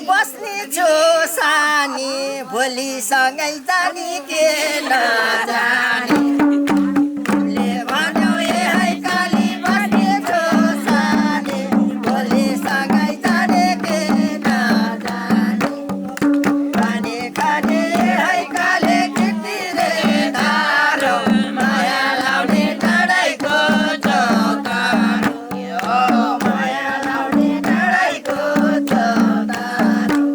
बस्ने छु सानी भोलिसँगै जानी के नजानी ले भन्यो ए है काली बस्ने छु सानी भोलिसँगै जाने के नजानी पानी खाने है काले चित्तीले धारो माया लाउने टाढैको चौतारो माया लाउने टाढैको चौतारो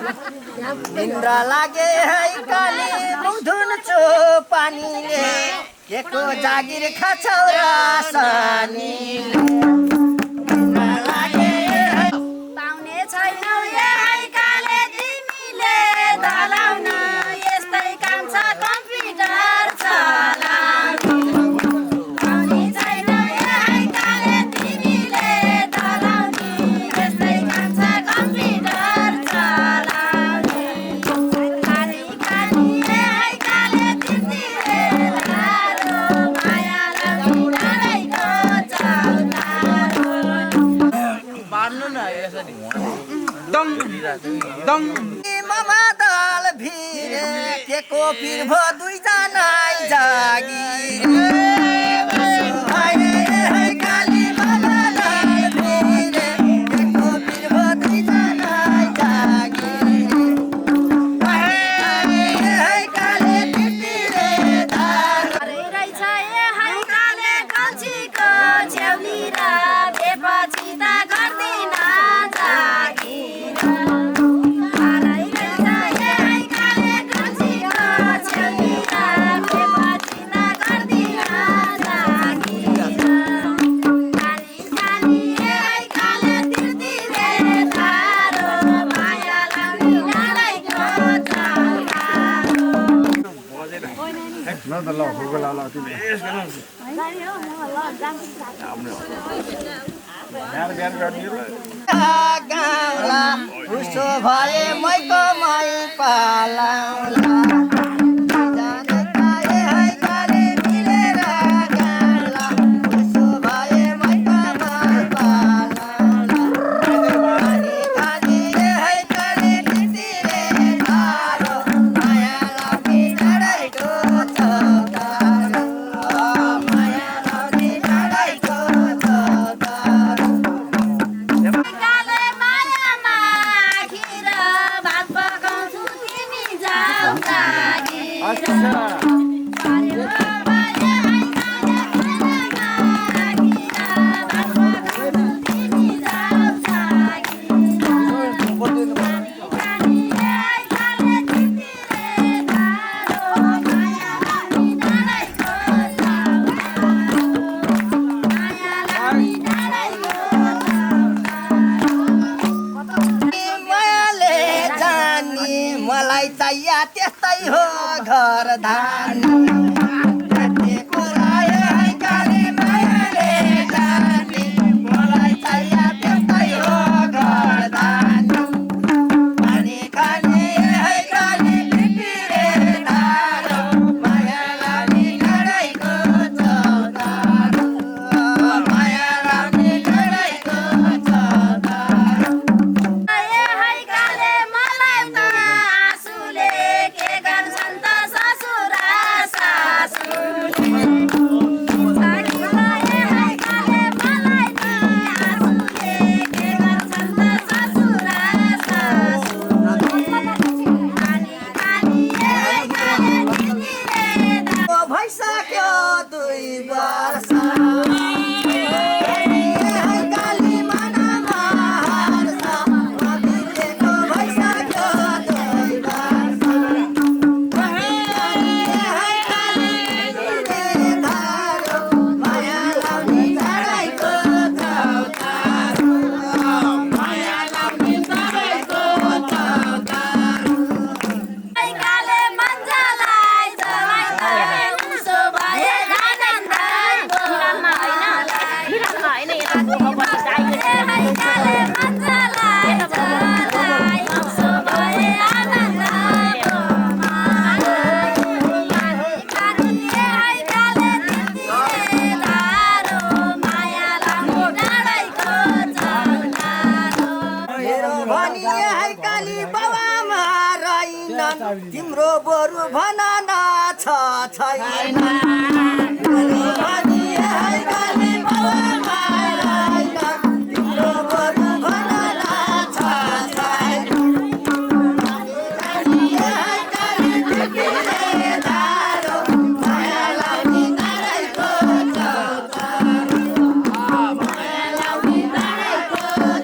इन्द्र लागे है काली मुधुन चो पानीले केको जागिर खाछौ र सानीले इन्द्र लागे है पाउने छैनौ ए है काले तिमीले धलाउन यस्तै काम छ कम्प्युटर चलाउनु पाउने छैनौ ए है काले तिमीले धलाउन यस्तै काम छ कम्प्युटर चलाउनु खाली खाली ए है काले तिमीले धारो माया लाउने डाँडैको चौतारो ममा दल भिरे केको पिर भो दुईजना जागिर है काली ममा दल भिरे केको पिर भो दुईजना जागिर है काले तिमीले धार रहेछ ए है काले कल्छीको छेउनी र बेपछि त गर्दिन जागिर रहेछ ए है काले कल्छीको छेउनी र बेपछि त गर्दिन जागिर खाली खाली ए है काले तिर्तिरे धारो माया लाउने डाँडैको चौतारो ल त ल फुर्को ल तिमी बिहान गरिदिनु गाउँला उसो भए मैको मै पालाउला जाने पाए है काले मिलेर गाउँला उसो भए मैको मै पालाउला खानी खानी है काले तितिरे धारो माया लाउने डाँडैको चौतारो माया लाउने डाँडैको चौतारो काले मायामा आखिर भात पकाउँछु तिमी जाऊ जागिर मायाले जानी मलाई चाहिया त्यस्तै हो घर धानी जतिको लाए है काले मायाले जानी मलाई चाहिया त्यस्तै हो घर धानी पानी खाने है काले तितिरे धारो माया लाउने डाँडैको चौतारो माया लाउने डाँडैको चौतारो मलाई त आँसुले के गर्छन् त ससुरा सासुले मलाई त आँसुले के गर्छन् त ससुरा सासुले है काली बाबामा रहेनन् तिम्रो बरु भन न छ छैन भनी है काली बाबामा रहेनन् तिम्रो बरु भन न छ छैन भनी है काली बिग्रिने धारो माया लाउने तारैको चौतारो माया लाउने तारैको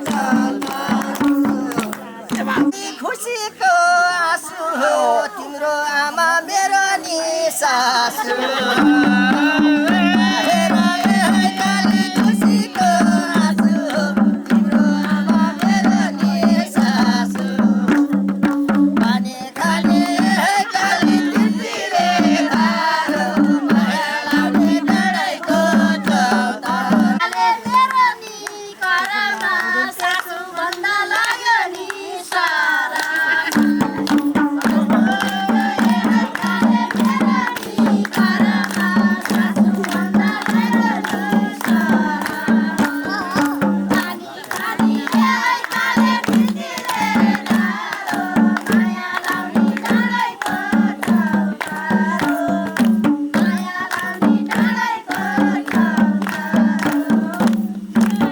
चौतारो खुसीको आँसु हो तिम्रो आमा मेरो नि सासु हेर है काली खुसीको आँसु हो तिम्रो आमा मेरो नि सासु पानी खाने है काली तिमीले धारो माया लाउने डाँडैको चौतारो मेरो नि करामा सासु भन्दा लाग्यो नि सारा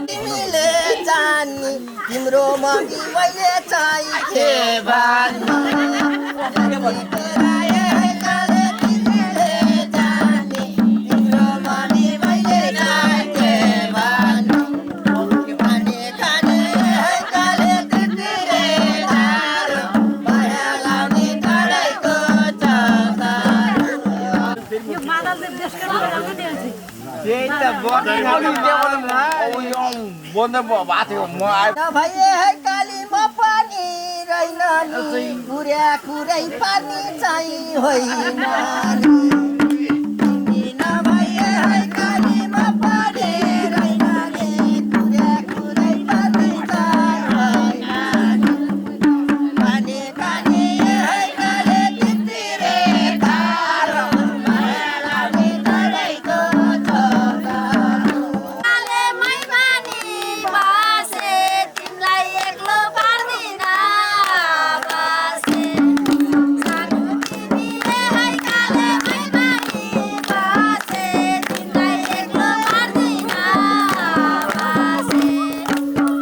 तिमीले जानी तिम्रो मगी मैले चाहिए बानी तिमीले जानी तिम्रो मगी मैले चाहिए बानी पानी खाने है काले तिमीले धारो माया लाउने डाँडैको चौतारो नभए है काली म पनि रहेन नि कुरा कुरै पानी चाहिँ होइन तिमी नभए है काली म पनि रहेन नि कुरा कुरै पानी चाहिँ होइन पानी खाने है काले तिमीले धारो माया लाउने डाँडैको चौतारो काले मैमानी बासे तिमीलाई एक्लो पार्दिन बासे सानो तिमीले है काले मैमानी बासे तिमीलाई एक्लो पार्दिन बासे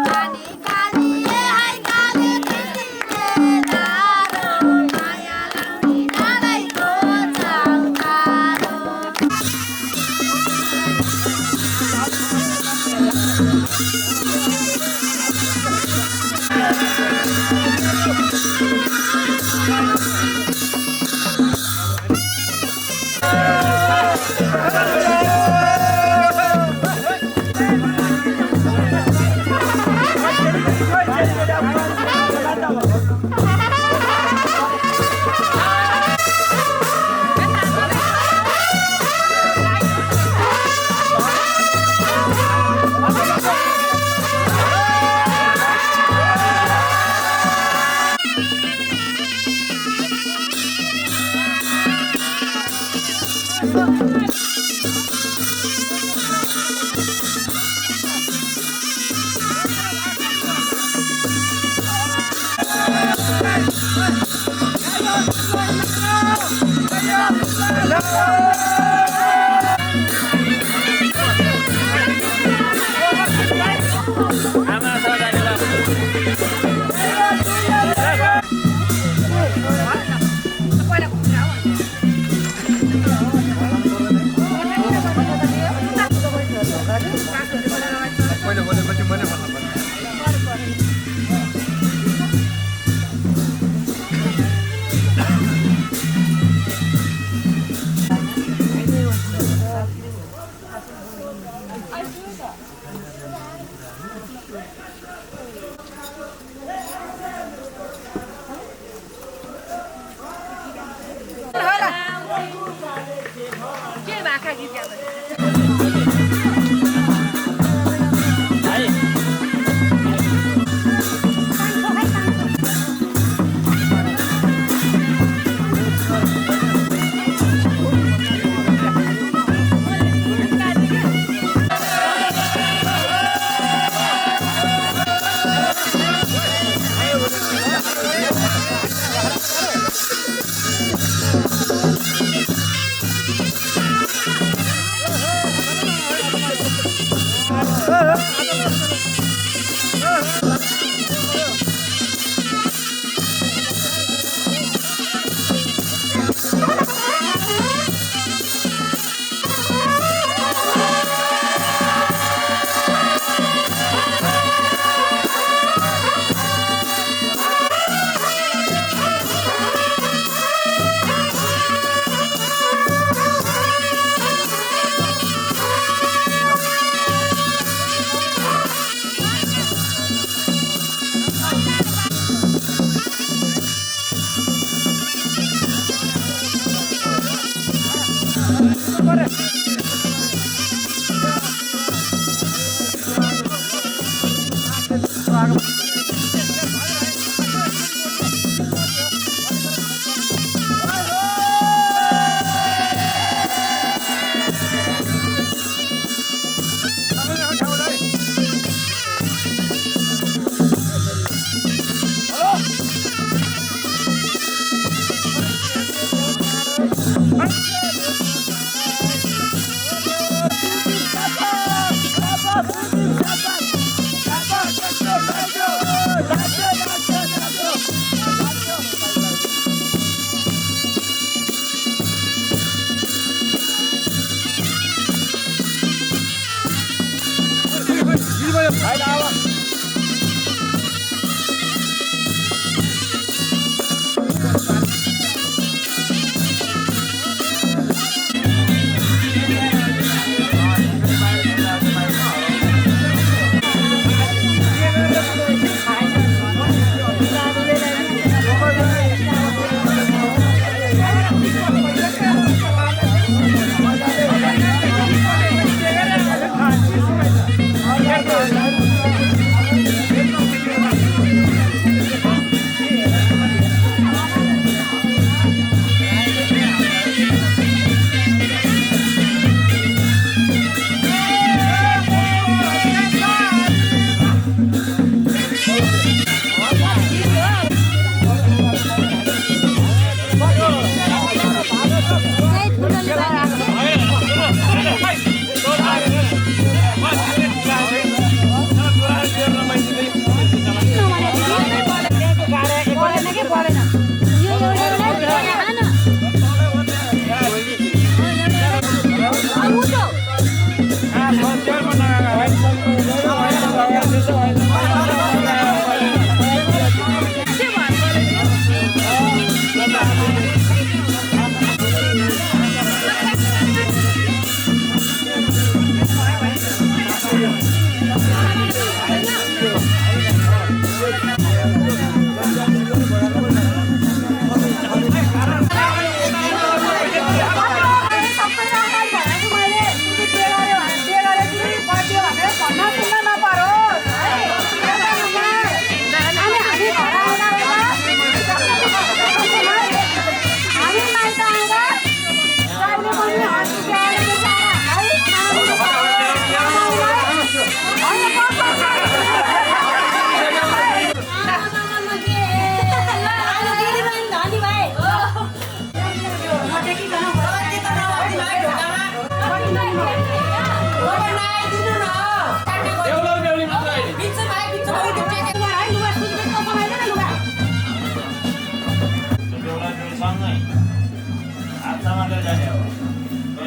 पानी खानी है काले तिमीले धारो माया लाउने डाँडैको चौतारो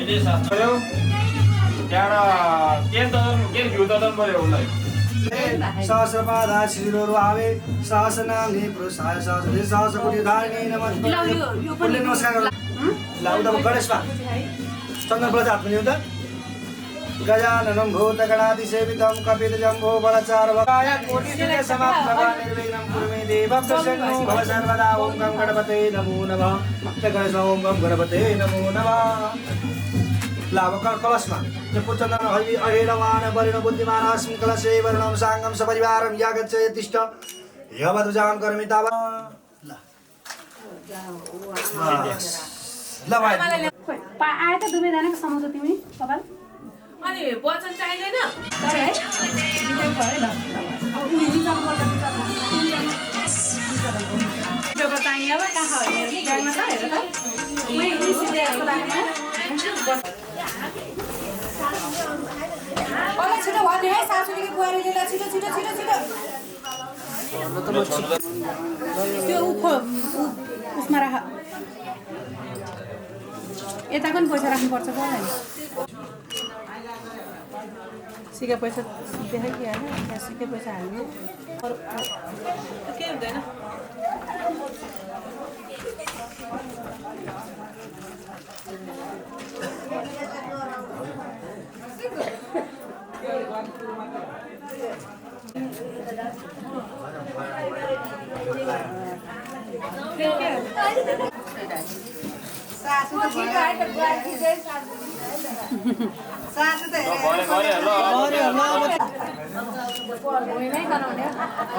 हामीले साथ गर्यो त्यहाँबाट के घिउ ददन पर्यो उसलाई सहस्रपादा शिशिरोरु आवे सहस्रनाम्नि पुरुषाय सहस्रदे सहस्रकोटि धारिणी नमः नमस्कार ल उता गणेशमा चन्दन प्रजा हात पनि उता गजाननं भूतगणाधिसेवितं कपितजम्बो बलचार्वकाय कोटिसूर्य समाप्तवा निर्विघ्नं कुरु मे देव प्रसन्नो भव सर्वदा ॐ गं गणपते नमो नमः गणेश ॐ गं गणपते नमो नमः लाभ कलशमा पुत्रचन्दन हरि अहेरवाण वरिण बुद्धिमान अस्मिन् कलशे वर्णं साङ्गं सपरिवारं या गच्छति तिष्ठ यवदुजां कर्मि ताव ल भाइ आए त दुवैजनाको समाउँछौ तिमी कपाल अनि वचन चाहिँदैन तर है चाहिने अब कहाँ हेर्नु त हेर त मै सिधै यस्तो बाटोमा मलाई छिटो भन्ने है सासूले बुहारीले ल छिटो छिटो छिटो छिटो त्यो उसमा राख यताको नि पैसा राख्नुपर्छ होला नि सिका पैसा देखाइ कि होइन त्यहाँ सिकै पैसा हाल्ने केही हुँदैन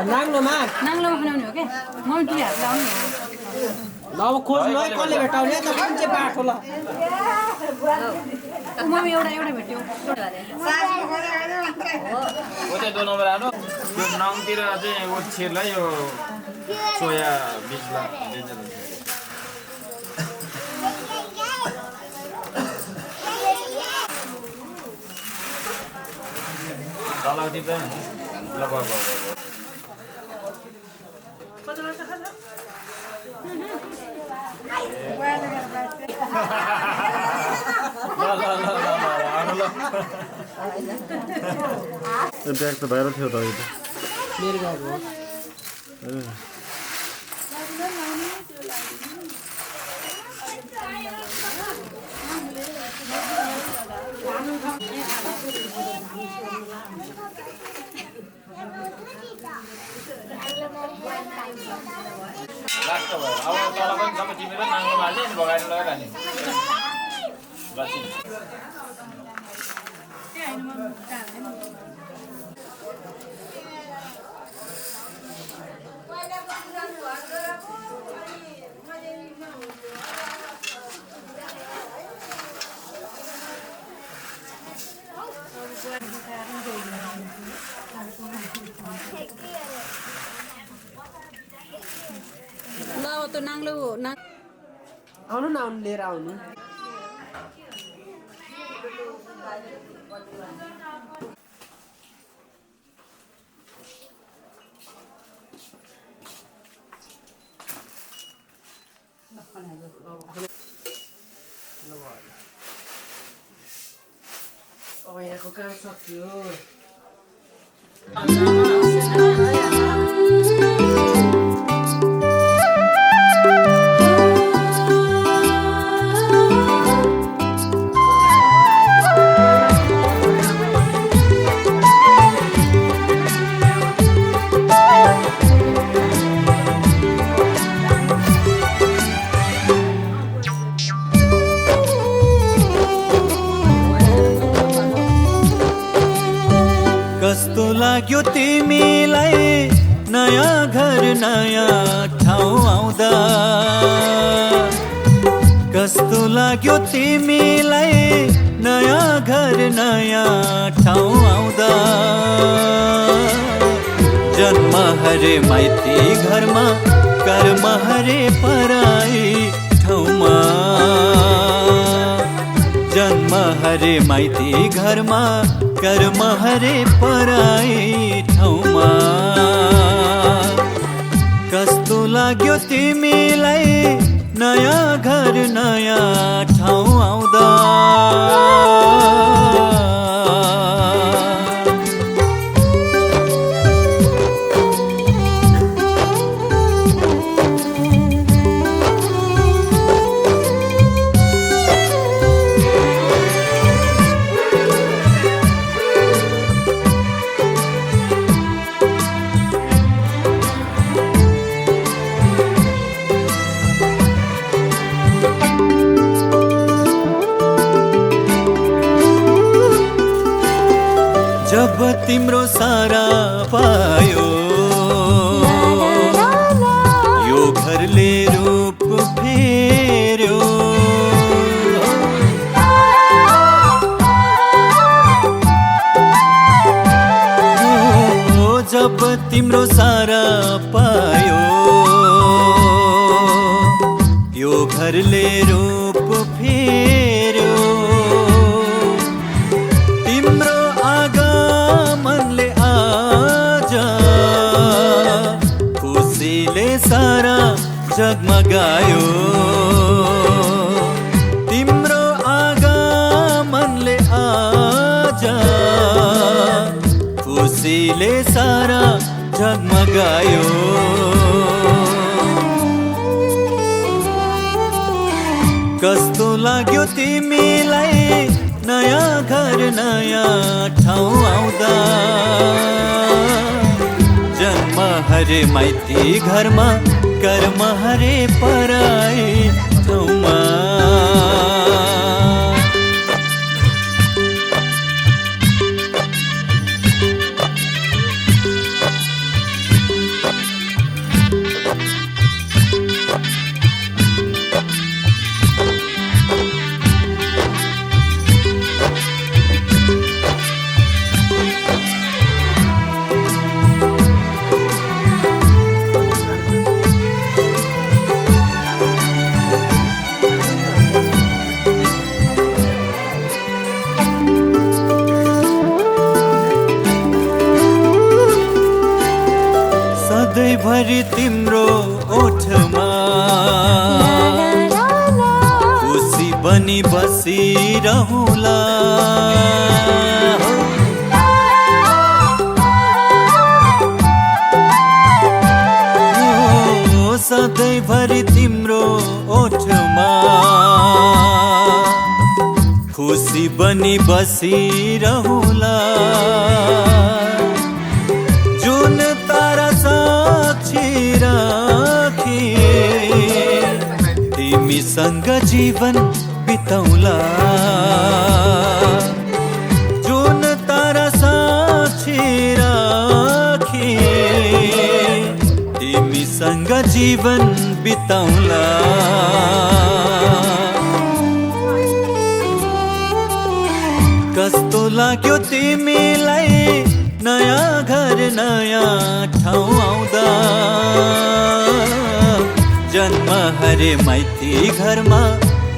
नाङ्लोमा खनाउने हो क्या म दुई हात लाउने ल अब खोज्नु है कसले भेटाउने त कुन चाहिँ बाटो ल म एउटा भेट्यो दो नम्बर आलो यो नङतिर चाहिँ उ छिर्लाई यो सोया बिचमा चलाउँथी त ल ब्याग त भाइरल थियो त अहिले मेरो गाउँ हो लास्ट भयो अब तल पनि सबै टिपेर नाङ्गो हाल्ने अनि भगाएर लगेर हाल्ने लसिन ल त्यो नाङ्लो आउनु न आउनु लिएर आउनु यहाँको काम सक्यो कस्तो लाग्यो तिमीलाई नयाँ घर नयाँ ठाउँ आउँदा कस्तो लाग्यो तिमीलाई नयाँ घर नयाँ ठाउँ आउँदा जन्म हरे माइती घरमा कर्म हरे पराई ठाउँमा जन्म हरे माइती घरमा कर्म हरे पराई ठाउँमा कस्तो लाग्यो तिमीलाई नयाँ घर नयाँ ठाउँ आउँदा जब तिम्रो सारा पायो यो घरले रूप फेर्यो जब तिम्रो सारा पायो यो घरले रूप फेर्यो तिम्रो आगमनले आज खुसीले सारा जगमगायो तिम्रो आगमनले आज खुसीले सारा जगमगायो कस्तो लाग्यो तिमीलाई नयाँ घर नयाँ ठाउँ आउँदा जन्म हरे माइती घरमा कर्म हरे पराई ठाउँमा सधैँभरि तिम्रो ओठमा खुसी बनी बसिरहुला सधैँभरि तिम्रो ओठमा खुसी बनी बसिरहुला जुन तारा साक्षी राखी तिमीसँग जीवन बिताउला जुन तारा साक्षी राखी तिमीसँग जीवन बिताउला कस्तो लाग्यो तिमीलाई नयाँ घर नयाँ ठाउँ आउँदा जन्म हरे माइती घरमा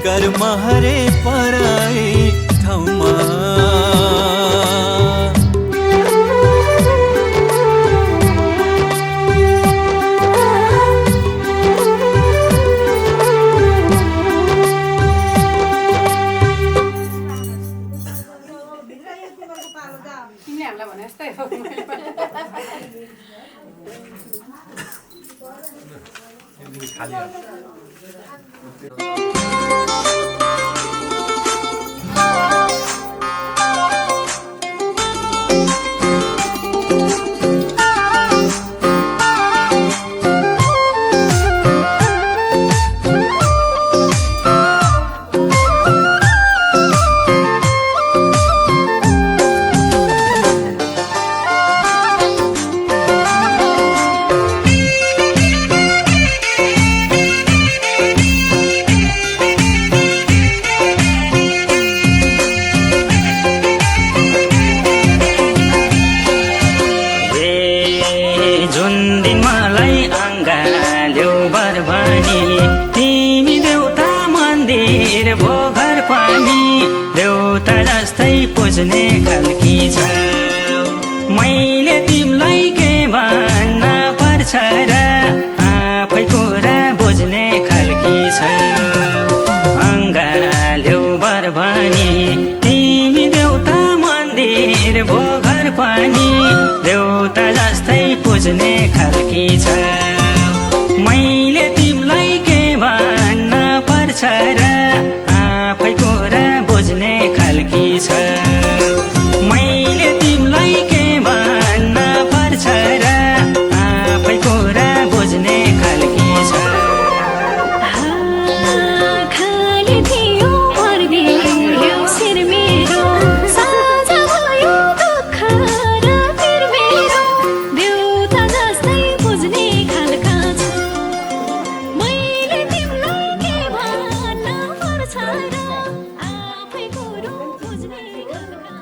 कर्म हरे पराई ठाउँमा तिमीले हामीलाई भने जस्तै हो बुझ्ने खालकी छ मैले तिमीलाई के भन्न पर्छ र आफै कुरा बुझ्ने खालकी छ देउता जस्तै पुज्ने खालकी छ मैले तिमीलाई के भन्न पर्छ र आफै कुरा बुझ्ने खालकी छ मैले तिमीलाई के भन्न पर्छ र आफै कुरा बुझ्ने खालकी छ खाली थियो पर्दियो शिर मेरो साझा भयो दुःख र फिर मेरो देउता जस्तै बुझ्ने खालका छ मैले तिमीलाई के भन्न पर्छ र आफै कुरो बुझ्ने खालका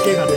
के गर्नु